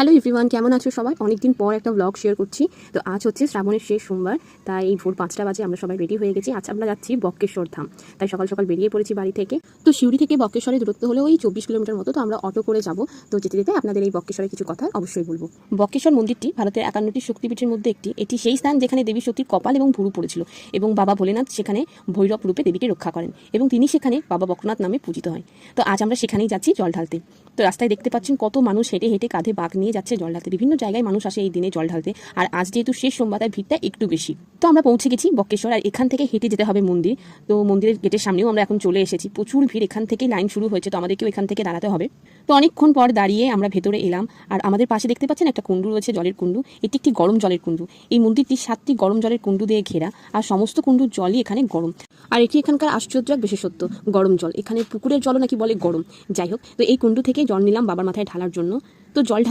Hello everyone, কেমন আছো সবাই? অনেকদিন পর একটা ব্লগ শেয়ার করছি। তো আজ হচ্ছে শ্রাবণের শেষ সোমবার, তাই এই ভোর 5টা বাজে আমরা সবাই রেডি হয়ে গেছি। আজ আমরা যাচ্ছি বক্রেশ্বর ধাম, তাই সকাল সকাল বেরিয়ে পড়েছি বাড়ি থেকে। তো সিউড়ি থেকে বক্রেশ্বরের দূরত্ব হলো ওই 24 কিলোমিটার মতো। তো আমরা অটো করে যাব। তো যেতে যেতে আপনাদের এই বক্রেশ্বরের কিছু কথা অবশ্যই বলবো। বক্রেশ্বর মন্দিরটি ভারতের 51টি শক্তিপীঠের মধ্যে একটি। এটি সেই স্থান যেখানে দেবী সতীর কপাল এবং ভুরু পড়েছিল, এবং বাবা ভোলেনাথ সেখানে ভৈরব রূপে দেবীকে রক্ষা করেন, এবং তিনি সেখানে বাবা বক্রনাথ নামে পূজিত হয়। তো আজ আমরা সেখানেই যাচ্ছি জল ঢালতে। তো রাস্তায় দেখতে পাচ্ছেন কত মানুষ হেঁটে হেঁটে কাঁধে বাঁক নিয়ে যাচ্ছে জল ঢালতে। বিভিন্ন জায়গায় মানুষ আসে এই দিনে জল ঢালতে, আর আজ যেহেতু শেষ সোমবার তাই ভিড়টা একটু বেশি। তো আমরা পৌঁছে গেছি বক্রেশ্বর, আর এখান থেকে হেঁটে যেতে হবে মন্দির। তো মন্দিরের গেটের সামনেও আমরা এখন চলে এসেছি। প্রচুর ভিড়, এখান থেকে লাইন শুরু হয়েছে, তো আমাদেরকেও এখান থেকে দাঁড়াতে হবে। তো অনেকক্ষণ পর দাঁড়িয়ে আমরা ভেতরে এলাম, আর আমাদের পাশে দেখতে পাচ্ছেন একটা কুণ্ডু রয়েছে, জলের কুণ্ডু। এটি একটি গরম জলের কুণ্ডু। এই মন্দিরটি 7টি গরম জলের কুণ্ডু দিয়ে ঘেরা, আর সমস্ত কুণ্ডুর জলই এখানে গরম। আর এটি এখানকার আশ্চর্য এক বিশেষত্ব, গরম জল। এখানে পুকুরের জলও নাকি বলে গরম। যাই হোক, তো এই কুণ্ডু থেকে জল নিলাম বাবার মাথায় ঢালার জন্য। তো জল ঢালা